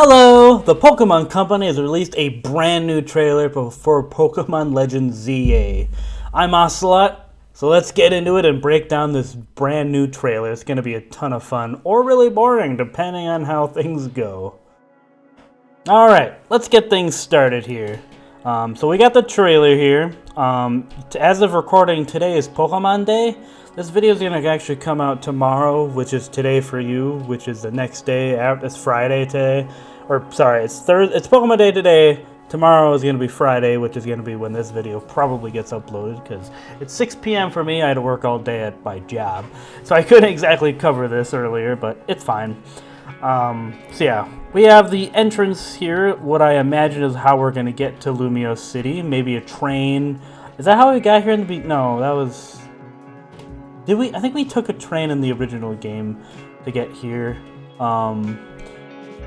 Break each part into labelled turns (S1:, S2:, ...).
S1: Hello! The Pokemon Company has released a brand new trailer for Pokemon Legends ZA. I'm Ocelot, so let's get into it and break down this brand new trailer. It's going to be a ton of fun, or really boring, depending on how things go. Alright, let's get things started here. So we got the trailer here. As of recording, today is Pokemon Day. This video is going to actually come out tomorrow, which is today for you, which is the next day. It's Friday today. Or, sorry, it's Pokemon Day today. Tomorrow is going to be Friday, which is going to be when this video probably gets uploaded, because it's 6 p.m. for me. I had to work all day at my job. So I couldn't exactly cover this earlier, but it's fine. So yeah, we have the entrance here. What I imagine is how we're going to get to Lumiose City. Maybe a train. Is that how we got here in the No, that was... Did we? I think we took a train in the original game to get here.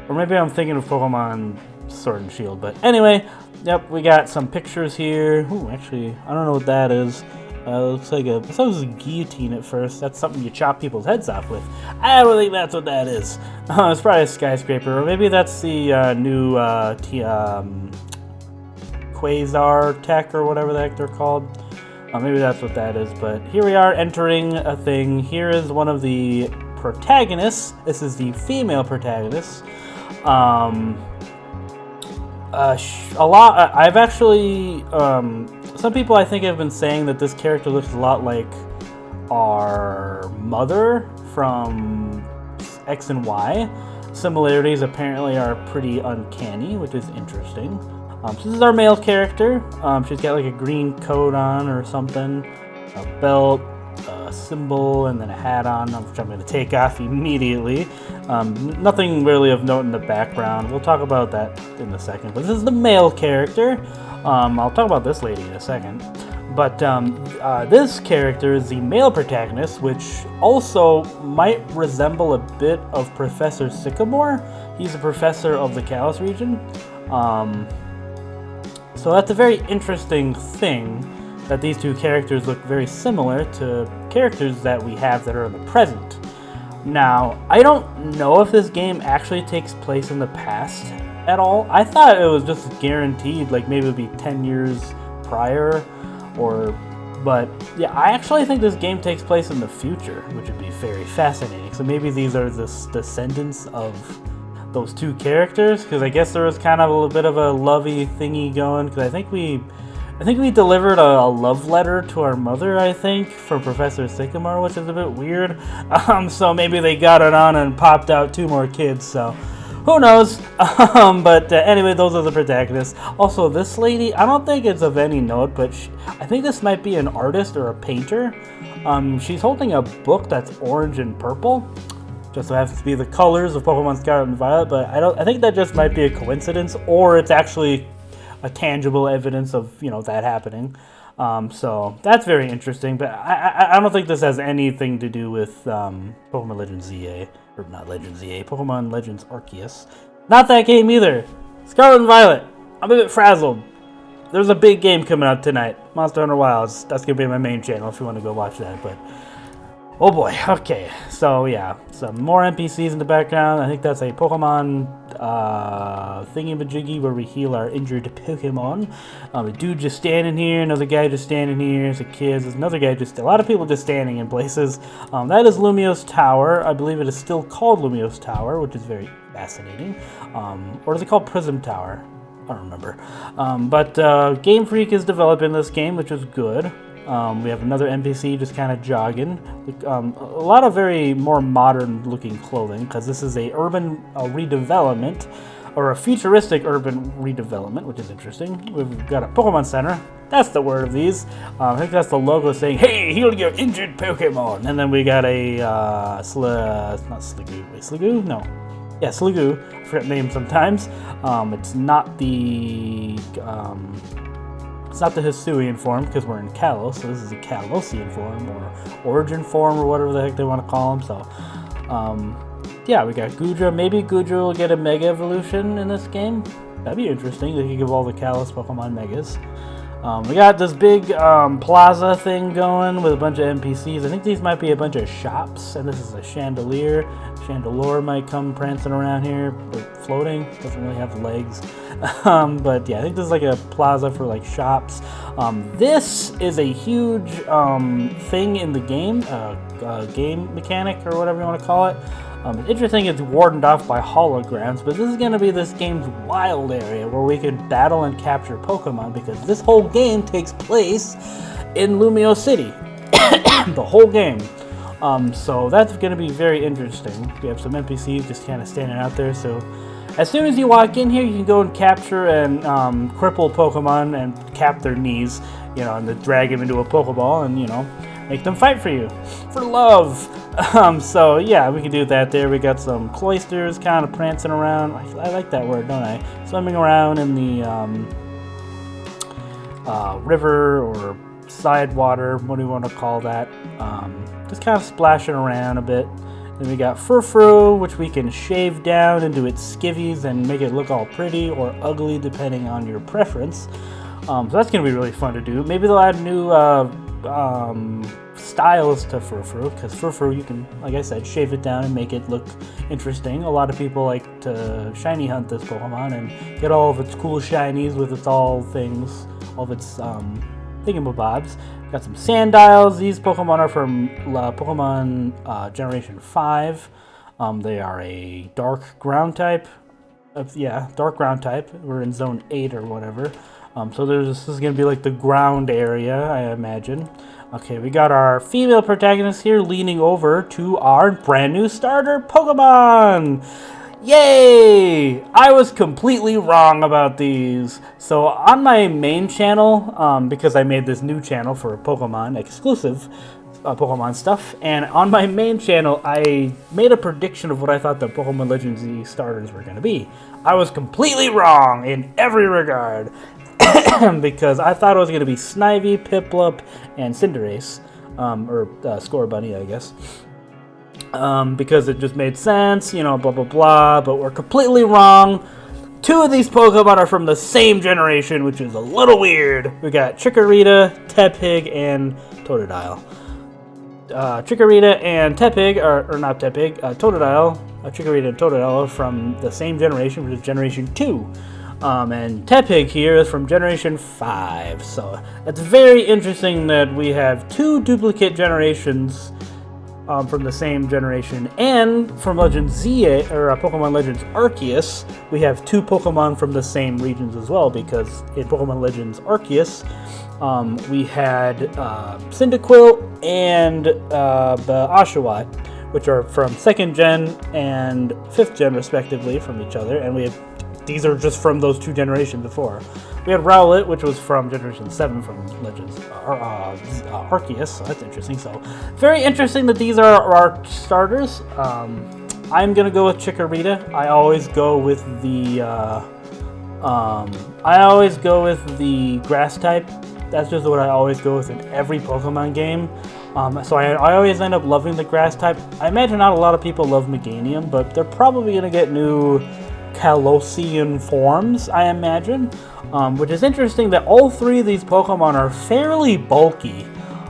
S1: Or maybe I'm thinking of Pokemon Sword and Shield. But anyway, yep, we got some pictures here. Ooh, actually, I don't know what that is. Looks like I thought it was a guillotine at first. That's something you chop people's heads off with. I don't think that's what that is. It's probably a skyscraper. Or maybe that's the new Quasar Tech or whatever the heck they're called. Maybe that's what that is, but here we are entering a thing. Here is one of the protagonists. This is the female protagonist. I've actually, some people I think have been saying that this character looks a lot like our mother from X and Y. Similarities apparently are pretty uncanny, which is interesting. So this is our male character. She's got like a green coat on or something, a belt, a symbol, and then a hat on, which I'm going to take off immediately. Nothing really of note in the background. We'll talk about that in a second. But this is the male character. I'll talk about this lady in a second. But this character is the male protagonist, which also might resemble a bit of Professor Sycamore. He's a professor of the Kalos region. So that's a very interesting thing, that these two characters look very similar to characters that we have that are in the present. Now, I don't know if this game actually takes place in the past at all. I thought it was just guaranteed, like maybe it would be 10 years prior, but yeah, I actually think this game takes place in the future, which would be very fascinating. So maybe these are the descendants of those two characters, because I guess there was kind of a little bit of a lovey thingy going, because I think we delivered a love letter to our mother, I think, from Professor Sycamore, which is a bit weird. So maybe they got it on and popped out 2 more kids, so who knows. But anyway, those are the protagonists. Also, this lady, I don't think it's of any note, but I think this might be an artist or a painter. She's holding a book that's orange and purple. Just so happens to be the colors of Pokemon Scarlet and Violet, but I think that just might be a coincidence, or it's actually a tangible evidence of, that happening. So that's very interesting, but I don't think this has anything to do with Pokemon Legends ZA, or not Legends ZA, Pokemon Legends Arceus. Not that game either. Scarlet and Violet. I'm a bit frazzled. There's a big game coming out tonight, Monster Hunter Wilds. That's gonna be my main channel if you want to go watch that, but. Oh boy, okay, so yeah, some more NPCs in the background. I think that's a Pokemon thingy-majiggy where we heal our injured Pokemon. A dude just standing here, another guy just standing here, there's a kid, there's another guy a lot of people just standing in places. That is Lumiose Tower. I believe it is still called Lumiose Tower, which is very fascinating. Or is it called Prism Tower? I don't remember. But Game Freak is developing this game, which is good. We have another NPC just kind of jogging. A lot of very more modern looking clothing, because this is a urban redevelopment, or a futuristic urban redevelopment, which is interesting. We've got a Pokemon Center. That's the word of these. I think that's the logo saying, "Hey, heal your injured Pokemon." And then we got a not Sliggoo. Wait, Sliggoo? No. Yeah, Sliggoo. I forget the name sometimes. It's not the It's not the Hisuian form, because we're in Kalos, so this is a Kalosian form, or Origin form, or whatever the heck they want to call them. So, yeah, we got Goodra. Maybe Goodra will get a Mega Evolution in this game. That'd be interesting. They could give all the Kalos Pokemon Megas. We got this big plaza thing going with a bunch of NPCs. I think these might be a bunch of shops, and this is a chandelier. Chandelure might come prancing around here, but floating. Doesn't really have legs. But yeah, I think this is like a plaza for like shops. This is a huge thing in the game, game mechanic or whatever you want to call it. It's interesting it's wardened off by holograms, but this is going to be this game's wild area where we can battle and capture Pokemon, because this whole game takes place in Lumio City. The whole game. So that's going to be very interesting. We have some NPCs just kind of standing out there, so as soon as you walk in here, you can go and capture and cripple Pokemon and cap their knees, and then drag them into a Pokeball and, make them fight for you. For love! So yeah, we can do that there. We got some cloisters kind of prancing around. I like that word, don't I? Swimming around in the river or side water, what do you want to call that? Just kind of splashing around a bit. Then we got Furfru, which we can shave down into its skivvies and make it look all pretty or ugly depending on your preference. So that's going to be really fun to do. Maybe they'll add new styles to Furfru, because Furfru, you can, like I said, shave it down and make it look interesting. A lot of people like to shiny hunt this Pokemon and get all of its cool shinies with its all things, all of its thingamabobs. Got some Sandiles. These Pokemon are from Pokemon Generation 5. They are a dark ground type. Dark ground type. We're in Zone 8 or whatever. So this is going to be like the ground area, I imagine. Okay, we got our female protagonist here leaning over to our brand new starter Pokemon! Yay! I was completely wrong about these. So on my main channel, because I made this new channel for Pokemon exclusive Pokemon stuff, and on my main channel I made a prediction of what I thought the Pokemon Legends Z starters were going to be. I was completely wrong in every regard. Because I thought it was going to be Snivy, Piplup, and Cinderace, or Scorbunny, I guess. Because it just made sense, blah, blah, blah, but we're completely wrong. Two of these Pokemon are from the same generation, which is a little weird. We got Chikorita, Tepig, and Totodile. Chikorita and Tepig, or not Tepig, Totodile, Chikorita and Totodile are from the same generation, which is Generation 2. And Tepig here is from Generation 5. So it's very interesting that we have two duplicate generations from the same generation. And from Legends Z, or Pokemon Legends Arceus, we have two Pokemon from the same regions as well, because in Pokemon Legends Arceus, we had Cyndaquil and the Oshawott, which are from 2nd Gen and 5th Gen respectively from each other, and we have these are just from those two generations before. We had Rowlet, which was from Generation 7 from Legends Arceus, so that's interesting. So, very interesting that these are our starters. I'm gonna go with Chikorita. I always go with the grass type. That's just what I always go with in every Pokemon game. So I always end up loving the grass type. I imagine not a lot of people love Meganium, but they're probably gonna get new Calosian forms, I imagine, which is interesting that all three of these Pokemon are fairly bulky.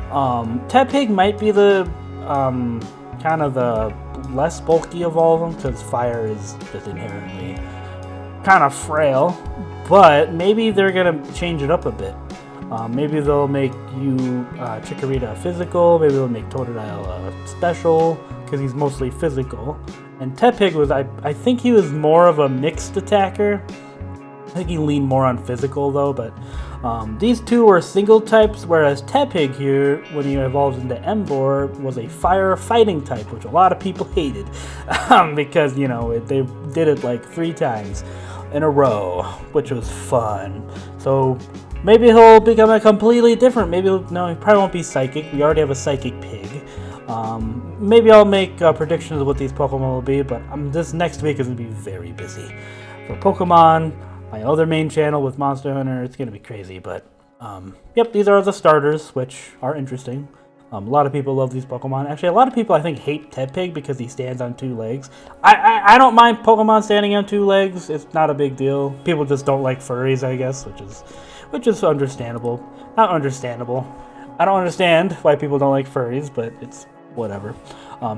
S1: Tepig might be the kind of the less bulky of all of them, because fire is just inherently kind of frail, but maybe they're gonna change it up a bit. Maybe they'll make you Chikorita physical, maybe they'll make Totodile special, because he's mostly physical. And Tepig was, I think he was more of a mixed attacker. I think he leaned more on physical though, but these two were single types, whereas Tepig here, when he evolved into Emboar, was a fire fighting type, which a lot of people hated. Because, they did it like 3 times in a row, which was fun. So maybe he'll become a completely different, he probably won't be psychic. We already have a psychic pig. Maybe I'll make predictions of what these Pokemon will be, but this next week is going to be very busy. For Pokemon, my other main channel with Monster Hunter, it's going to be crazy, but yep, these are the starters, which are interesting. A lot of people love these Pokemon. Actually, a lot of people, I think, hate Tepig because he stands on 2 legs. I don't mind Pokemon standing on 2 legs. It's not a big deal. People just don't like furries, I guess, which which is understandable. Not understandable. I don't understand why people don't like furries, but it's whatever.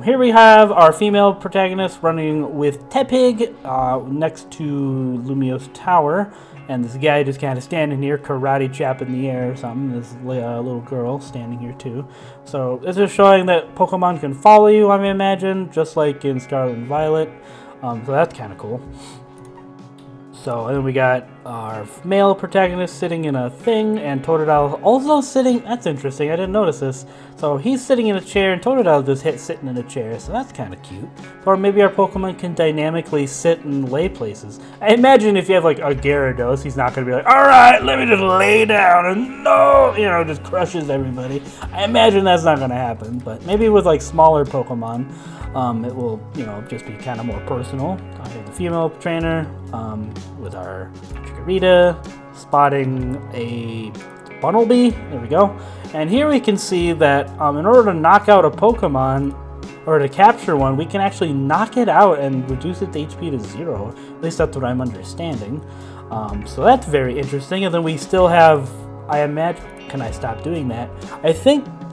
S1: Here we have our female protagonist running with Tepig next to Lumiose Tower. And this guy just kind of standing here, karate chop in the air or something. This little girl standing here too. So this is showing that Pokemon can follow you, I imagine, just like in Scarlet and Violet. So that's kind of cool. So then we got our male protagonist sitting in a thing, and Totodile also sitting. That's interesting. I didn't notice this. So he's sitting in a chair, and Totodile just sitting in a chair. So that's kind of cute. Or maybe our Pokemon can dynamically sit and lay places. I imagine if you have like a Gyarados, he's not going to be like, all right, let me just lay down and no, just crushes everybody. I imagine that's not going to happen. But maybe with like smaller Pokemon, it will, just be kind of more personal. I have the female trainer with our Chikorita spotting a Bunnelby. There we go. And here we can see that in order to knock out a Pokemon or to capture one, we can actually knock it out and reduce its HP to 0. At least that's what I'm understanding. So that's very interesting. And then we still have, I imagine, can I stop doing that?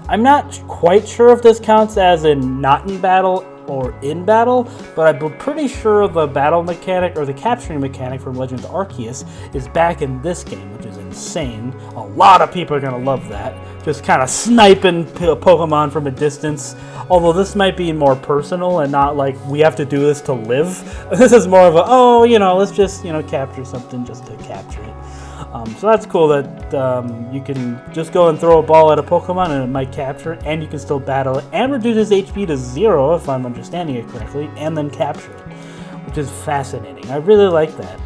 S1: I'm not quite sure if this counts as in not in battle or in battle, but I'm pretty sure the battle mechanic or the capturing mechanic from Legends Arceus is back in this game, which is insane. A lot of people are going to love that. Just kind of sniping Pokemon from a distance. Although this might be more personal and not like we have to do this to live. This is more of a, let's just, capture something just to capture it. So that's cool that you can just go and throw a ball at a Pokemon and it might capture it, and you can still battle it and reduce its HP to 0 if I'm understanding it correctly, and then capture it, which is fascinating. I really like that.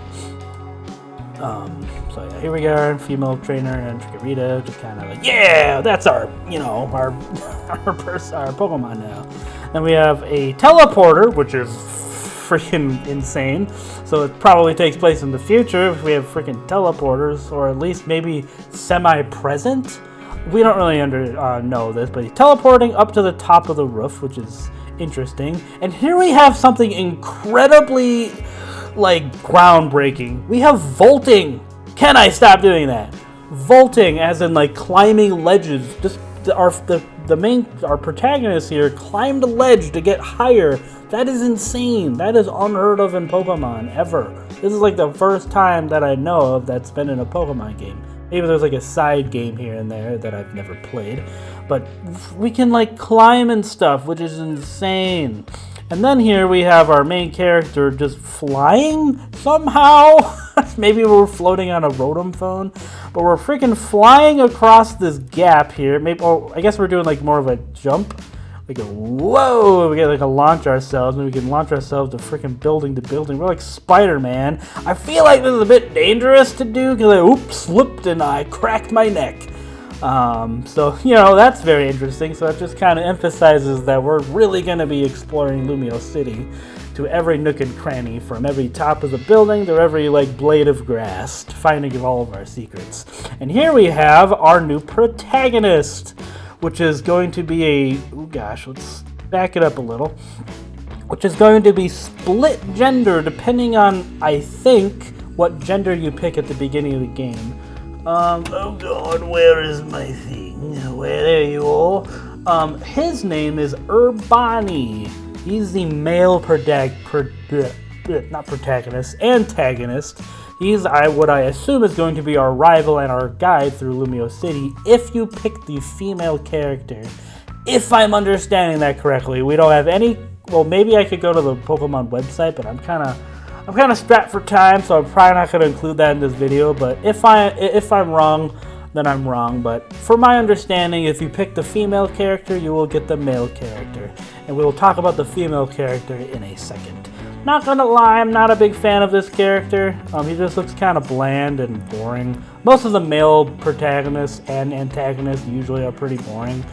S1: So yeah, here we are, female trainer and Chikorita, just kind of like, yeah, that's our Pokemon now. Then we have a teleporter, which is freaking insane. So it probably takes place in the future if we have freaking teleporters, or at least maybe semi-present. We don't really know this, but he's teleporting up to the top of the roof, which is interesting. And here we have something incredibly, groundbreaking. We have vaulting. Can I stop doing that? Vaulting, as in climbing ledges. Just our protagonist here climbed a ledge to get higher. That is insane. That is unheard of in Pokemon ever. This is the first time that I know of that's been in a Pokemon game. Maybe there's a side game here and there that I've never played. But we can climb and stuff, which is insane. And then here we have our main character just flying somehow. Maybe we're floating on a Rotom phone, but we're freaking flying across this gap here. Maybe, I guess we're doing more of a jump. We go, whoa, we get a launch ourselves, and we can launch ourselves to freaking building to building. We're like Spider-Man. I feel like this is a bit dangerous to do because I slipped and I cracked my neck. So, that's very interesting. So it just kind of emphasizes that we're really going to be exploring Lumiose City to every nook and cranny, from every top of the building to every blade of grass, finding all of our secrets. And here we have our new protagonist, which is going to be let's back it up a little, which is going to be split gender depending on, I think, what gender you pick at the beginning of the game. Oh god, where is my thing? There you are. His name is Urbani. He's the male antagonist. He's what I assume is going to be our rival and our guide through Lumiose City if you pick the female character. If I'm understanding that correctly. We don't have any. Well, maybe I could go to the Pokemon website, but I'm kind of strapped for time, so I'm probably not going to include that in this video. But if I'm wrong, then I'm wrong. But for my understanding, if you pick the female character, you will get the male character, and we will talk about the female character in a second. Not gonna lie, I'm not a big fan of this character. He just looks kind of bland and boring. Most of the male protagonists and antagonists usually are pretty boring.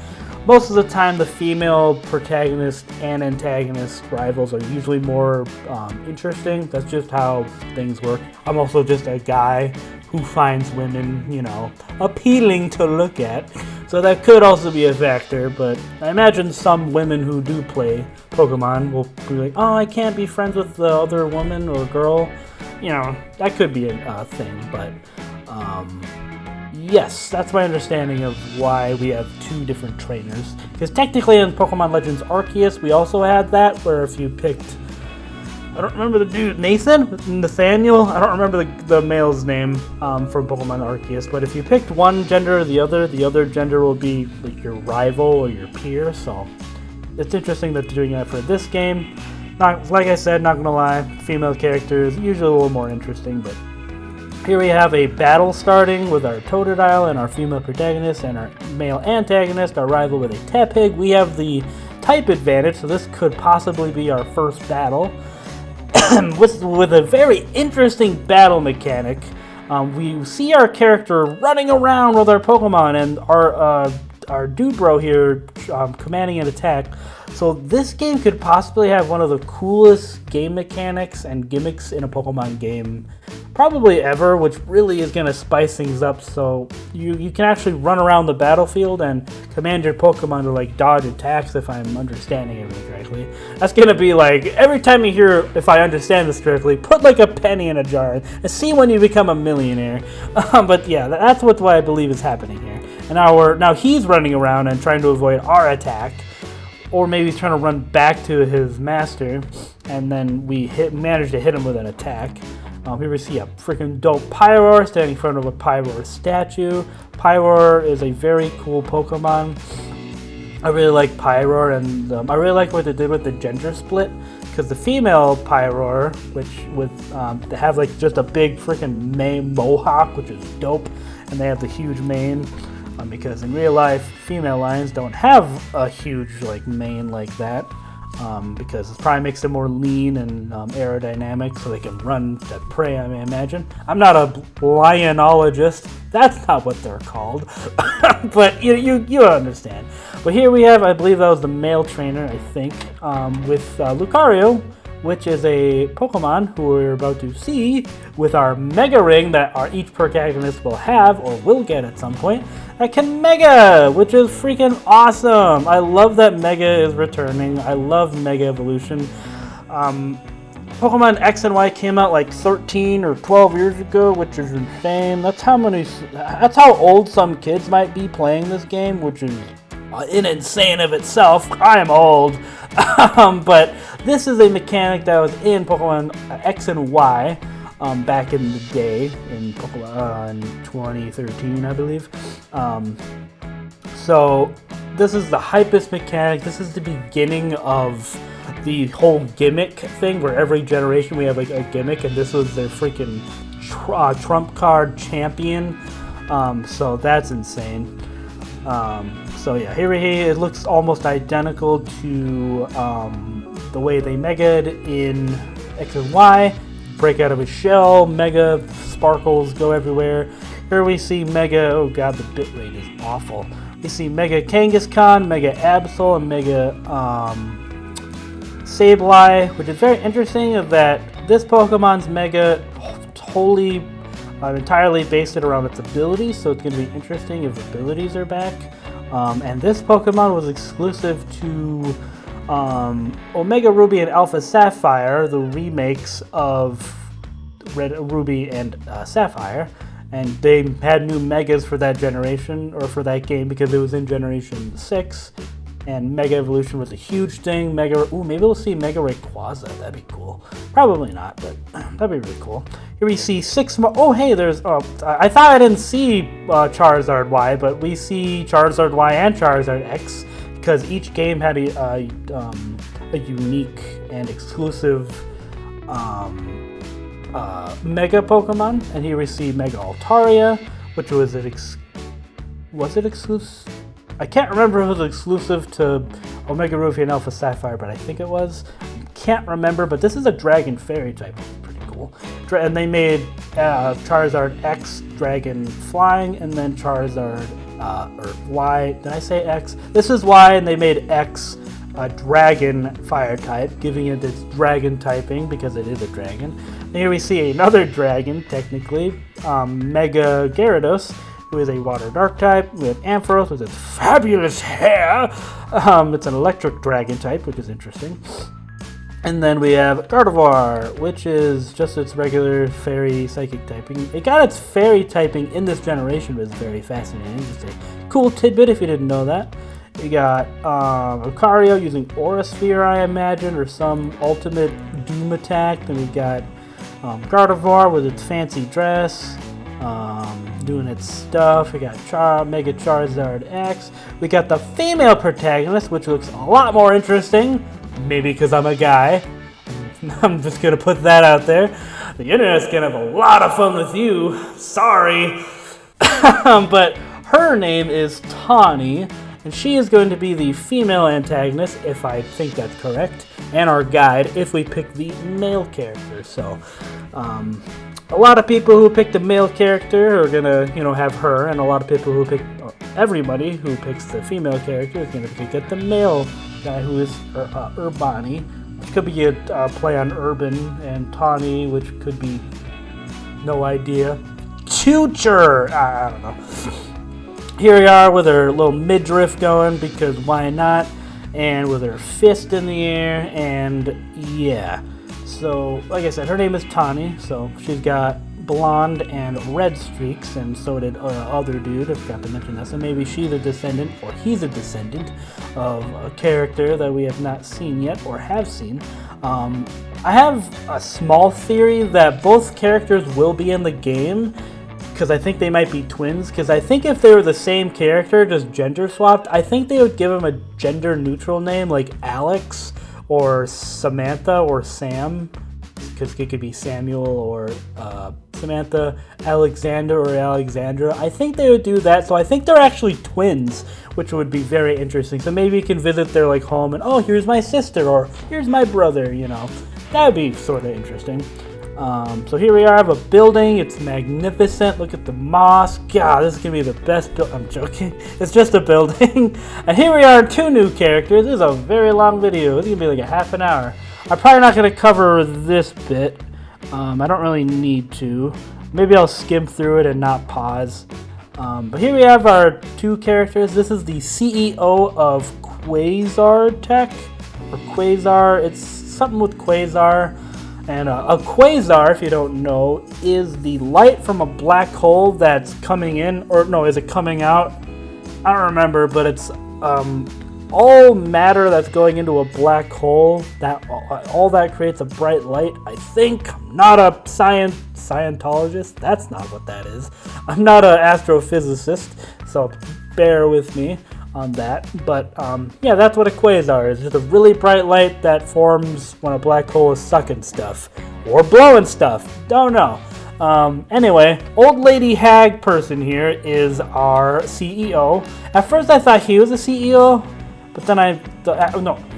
S1: Most of the time, the female protagonist and antagonist rivals are usually more interesting. That's just how things work. I'm also just a guy who finds women, appealing to look at. So that could also be a factor, but I imagine some women who do play Pokemon will be like, oh, I can't be friends with the other woman or girl. That could be a thing, but Yes, that's my understanding of why we have two different trainers. Because technically in Pokemon Legends Arceus, we also had that, where if you picked... I don't remember the dude, Nathaniel? I don't remember the male's name from Pokemon Arceus, but if you picked one gender or the other gender will be like your rival or your peer, so it's interesting that they're doing that for this game. Like I said, not gonna lie, female characters usually a little more interesting, but here we have a battle starting with our Totodile and our female protagonist and our male antagonist, our rival with a Tepig. We have the type advantage, so this could possibly be our first battle. with a very interesting battle mechanic. We see our character running around with our Pokemon and our dude bro here commanding an attack. So this game could possibly have one of the coolest game mechanics and gimmicks in a Pokemon game probably ever, which really is going to spice things up. So you can actually run around the battlefield and command your Pokemon to like dodge attacks, if I'm understanding everything correctly. That's going to be like, every time you hear, if I understand this correctly, put like a penny in a jar and see when you become a millionaire. But yeah, that's what I believe is happening here. And now he's running around and trying to avoid our attack. Or maybe he's trying to run back to his master, and then we manage to hit him with an attack. Here we see a freaking dope Pyroar standing in front of a Pyroar statue. Pyroar is a very cool Pokemon. I really like Pyroar, and I really like what they did with the gender split, because the female Pyroar, they have like just a big freaking mane mohawk, which is dope, and they have the huge mane. Because in real life, female lions don't have a huge like mane like that, because it probably makes them more lean and aerodynamic, so they can run to prey. I may imagine. I'm not a lionologist. That's not what they're called, but you understand. But here we have, I believe that was the male trainer, I think, with Lucario, which is a Pokemon who we're about to see with our Mega Ring that each protagonist will have or will get at some point. That can Mega, which is freaking awesome. I love that Mega is returning. I love Mega Evolution. Pokemon X and Y came out like 13 or 12 years ago, which is insane. That's how old some kids might be playing this game, which is insane of itself. I am old. But this is a mechanic that was in Pokemon X and Y back in the day, in Pokemon 2013, I believe. So this is the hypest mechanic. This is the beginning of the whole gimmick thing, where every generation we have like a gimmick, and this was their freaking trump card champion. So that's insane. So yeah, here it looks almost identical to the way they Mega'd in X and Y. Break out of his shell, Mega sparkles go everywhere. Here we see Mega, oh god, the bitrate is awful. We see Mega Kangaskhan, Mega Absol, and Mega Sableye, which is very interesting of that this Pokemon's Mega totally entirely based it around its abilities, so it's going to be interesting if abilities are back. And this Pokemon was exclusive to Omega Ruby and Alpha Sapphire, the remakes of Red Ruby and Sapphire, and they had new Megas for that generation, or for that game, because it was in Generation 6, and Mega Evolution was a huge thing. Maybe we'll see Mega Rayquaza, that'd be cool. Probably not, but that'd be really cool. Here we see 6 more, I thought I didn't see Charizard Y, but we see Charizard Y and Charizard X, because each game had a unique and exclusive Mega Pokemon, and here we see Mega Altaria, which was it exclusive? I can't remember if it was exclusive to Omega Ruby and Alpha Sapphire, but I think it was. Can't remember, but this is a Dragon Fairy type, which is pretty cool. And they made Charizard X Dragon Flying, and then Charizard or Y. Did I say X? This is Y, and they made X a Dragon Fire type, giving it its Dragon typing because it is a dragon. And here we see another dragon, technically, Mega Gyarados, who is a Water Dark type. We have Ampharos with its fabulous hair. It's an Electric Dragon type, which is interesting. And then we have Gardevoir, which is just its regular fairy psychic typing. It got its fairy typing in this generation, was very fascinating. Just a cool tidbit if you didn't know that. We got Lucario using Aura Sphere, I imagine, or some ultimate Doom attack. Then we got Gardevoir with its fancy dress, doing its stuff. We got Mega Charizard X. We got the female protagonist, which looks a lot more interesting. Maybe because I'm a guy. I'm just going to put that out there. The internet's going to have a lot of fun with you. Sorry. But her name is Tawny, and she is going to be the female antagonist, if I think that's correct, and our guide if we pick the male character. So, a lot of people who pick the male character are going to, have her, and a lot of people who pick, everybody who picks the female character is going to get the male guy who is Urbani, which could be a play on urban, and Tawny, which could be no idea. Future! I don't know. Here we are with her little midriff going, because why not? And with her fist in the air, and yeah. So, like I said, her name is Tawny, so she's got blonde and red streaks, and so did other dude, I forgot to mention that. So maybe she's a descendant, or he's a descendant of a character that we have not seen yet, or have seen. I have a small theory that both characters will be in the game, because I think they might be twins, because I think if they were the same character, just gender swapped, I think they would give him a gender neutral name, like Alex, or Samantha, or Sam, because it could be Samuel, or Samantha, Alexander, or Alexandra. I think they would do that, so I think they're actually twins, which would be very interesting. So maybe you can visit their home and, oh, here's my sister, or here's my brother, That would be sort of interesting. So here we are, I have a building. It's magnificent. Look at the moss. God, this is going to be the best build. I'm joking. It's just a building. And here we are, 2 new characters. This is a very long video. It's going to be like a half an hour. I'm probably not going to cover this bit. I don't really need to. Maybe I'll skim through it and not pause. But here we have our 2 characters. This is the CEO of Quasar Tech, or Quasar. It's something with Quasar. And a quasar, if you don't know, is the light from a black hole that's coming in, or no, is it coming out? I don't remember, but it's all matter that's going into a black hole, that all that creates a bright light. I think. I'm not a Scientologist. That's not what that is. I'm not an astrophysicist, so bear with me on that. But yeah, that's what a quasar is. Just a really bright light that forms when a black hole is sucking stuff or blowing stuff. Don't know. Anyway, old lady hag person here is our CEO. At first I thought he was a CEO, but then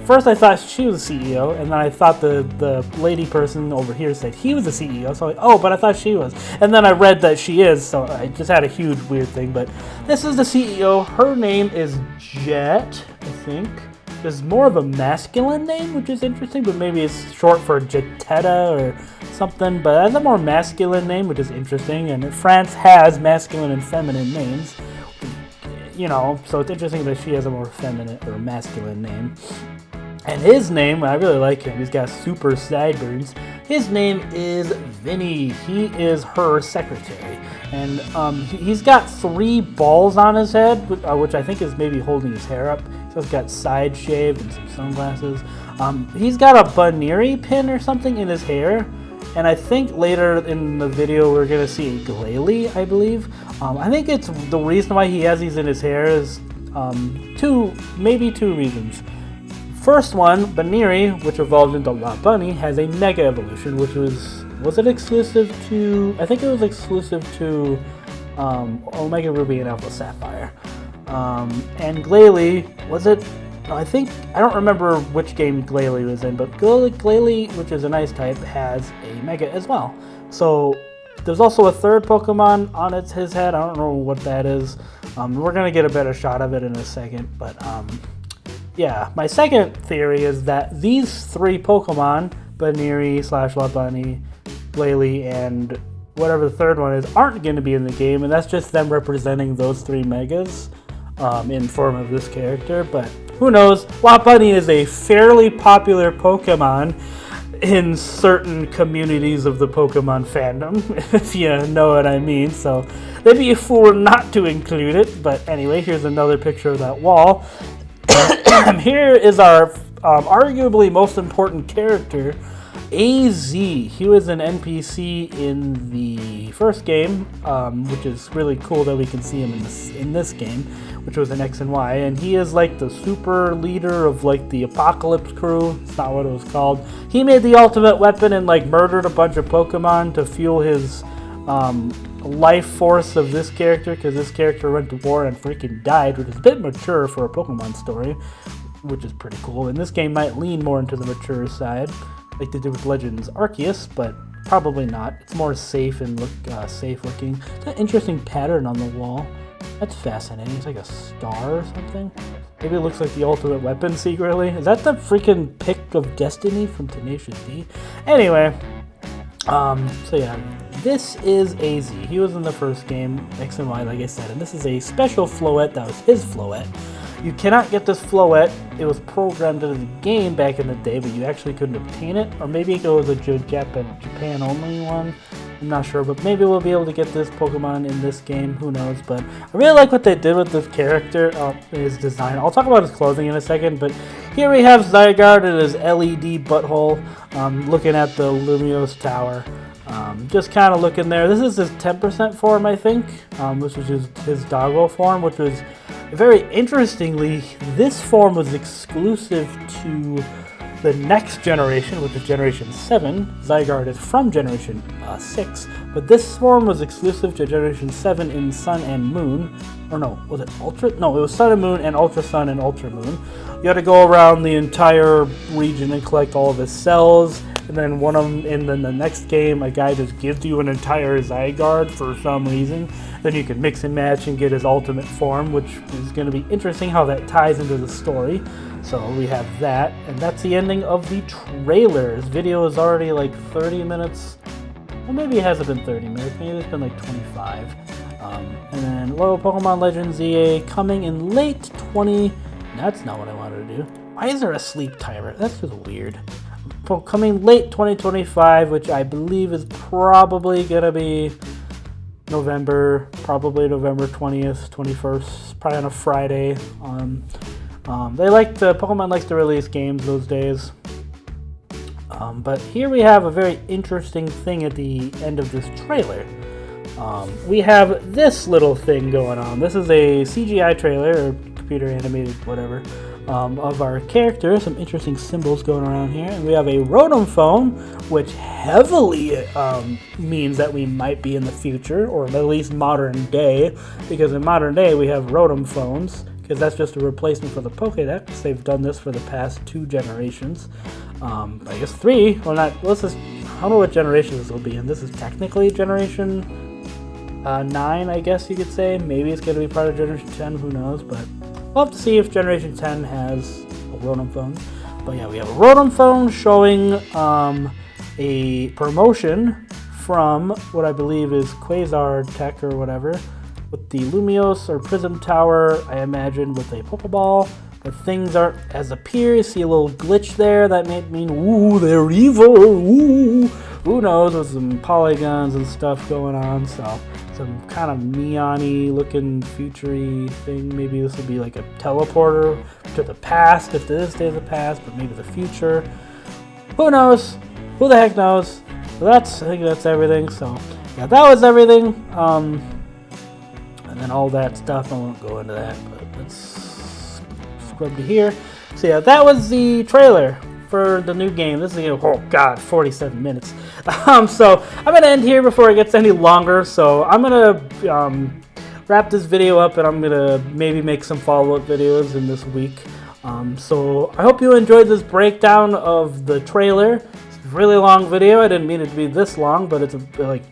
S1: first I thought she was a CEO, and then I thought the lady person over here said he was a CEO, so but I thought she was. And then I read that she is, so I just had a huge weird thing. But this is the CEO. Her name is Jet, I think. There's more of a masculine name, which is interesting, but maybe it's short for Jetetta or something. But that's a more masculine name, which is interesting, and France has masculine and feminine names. So it's interesting that she has a more feminine or masculine name. And his name, I really like him. He's got super sideburns. His name is Vinny. He is her secretary. And he's got 3 balls on his head, which I think is maybe holding his hair up. So he's got side shaved and some sunglasses. He's got a Baneri pin or something in his hair. And I think later in the video we're going to see a Glalie, I believe. I think it's the reason why he has these in his hair is maybe two reasons. First one, Baneri, which evolved into La Bunny, has a Mega Evolution, which was it exclusive to, I think it was exclusive to Omega Ruby and Alpha Sapphire. And Glalie, I don't remember which game Glalie was in, but Glalie, which is an ice type, has a Mega as well. So there's also a third Pokemon on his head. I don't know what that is. We're going to get a better shot of it in a second. But yeah, my second theory is that these 3 Pokemon, Baneri / La Bunny, Glalie, and whatever the third one is, aren't going to be in the game. And that's just them representing those 3 Megas in form of this character. But who knows? Wapani is a fairly popular Pokemon in certain communities of the Pokemon fandom, if you know what I mean. So they'd be a fool not to include it. But anyway, here's another picture of that wall. Here is our arguably most important character, AZ. He was an NPC in the first game, which is really cool that we can see him in this game, which was an X and Y, and he is like the super leader of like the Apocalypse crew. It's not what it was called. He made the ultimate weapon and like murdered a bunch of Pokemon to fuel his life force of this character, because this character went to war and freaking died, which is a bit mature for a Pokemon story, which is pretty cool. And this game might lean more into the mature side, like they did with Legends Arceus, but probably not. It's more safe and safe looking. It's an interesting pattern on the wall. That's fascinating. It's like a star or something. Maybe it looks like the ultimate weapon secretly. Is that the freaking pick of destiny from Tenacious D? Anyway, so yeah, this is AZ. He was in the first game, X and Y, like I said, and this is a special Floette that was his Floette. You cannot get this Floette. It was programmed into the game back in the day, but you actually couldn't obtain it. Or maybe it was a Japan-only one. I'm not sure, but maybe we'll be able to get this Pokemon in this game. Who knows? But I really like what they did with this character, his design. I'll talk about his clothing in a second, but here we have Zygarde and his LED butthole looking at the Lumiose Tower. Just kind of looking there. This is his 10% form, I think, which was his doggo form, which was very interestingly, this form was exclusive to the next generation, which is Generation 7. Zygarde is from Generation 6, but this form was exclusive to Generation 7 in Sun and Moon. Or no, was it Ultra? No, it was Sun and Moon and Ultra Sun and Ultra Moon. You had to go around the entire region and collect all of his cells, and then one of them in the next game, a guy just gives you an entire Zygarde for some reason. Then you can mix and match and get his ultimate form, which is going to be interesting how that ties into the story. So we have that, and that's the ending of the trailer. This video is already like 30 minutes. Well, maybe it hasn't been 30 minutes. Maybe it's been like 25. And then Pokemon Legends ZA coming in late 20... That's not what I wanted to do. Why is there a sleep timer? That's just weird. Coming late 2025, which I believe is probably going to be November, probably November 20th, 21st, probably on a Friday. Pokemon likes to release games those days. But here we have a very interesting thing at the end of this trailer. We have this little thing going on. This is a CGI trailer, or computer animated, whatever, of our character. Some interesting symbols going around here. And we have a Rotom phone, which heavily means that we might be in the future, or at least modern day, because in modern day we have Rotom phones, because that's just a replacement for the Pokédex. They've done this for the past 2 generations. I guess 3. Well, not. Let's just. I don't know what generation this will be in. This is technically Generation 9, I guess you could say. Maybe it's going to be part of Generation 10. Who knows? But we'll have to see if Generation 10 has a Rotom phone. But yeah, we have a Rotom phone showing a promotion from what I believe is Quasar Tech or whatever, with the Lumiose or Prism Tower, I imagine, with a Pokeball. But things aren't as appear. You see a little glitch there. That may mean, ooh, they're evil. Ooh. Who knows, with some polygons and stuff going on. So some kind of neon-y looking future-y thing. Maybe this will be like a teleporter to the past, if this stays the past, but maybe the future. Who knows? Who the heck knows? So I think that's everything. So yeah, that was everything. And then all that stuff, I won't go into that, but let's scrub to here. So yeah, that was the trailer for the new game. This is, oh god, 47 minutes. So I'm going to end here before it gets any longer. So I'm going to wrap this video up, and I'm going to maybe make some follow-up videos in this week. So I hope you enjoyed this breakdown of the trailer. It's a really long video. I didn't mean it to be this long, but it's like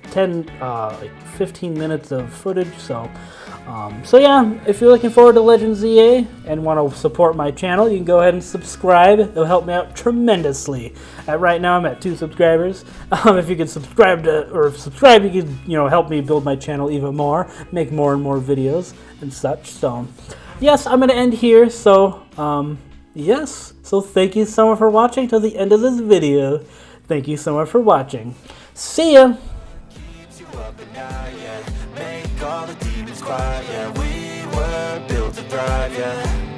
S1: 15 minutes of footage. So yeah, if you're looking forward to Legends ZA and want to support my channel, you can go ahead and subscribe. It'll help me out tremendously. Right now, I'm at 2 subscribers. If you could subscribe, you could help me build my channel even more, make more and more videos and such. So yes, I'm going to end here. So, yes. So thank you so much for watching till the end of this video. Thank you so much for watching. See ya.
S2: Make all the demons quiet, yeah. We were built to thrive, yeah.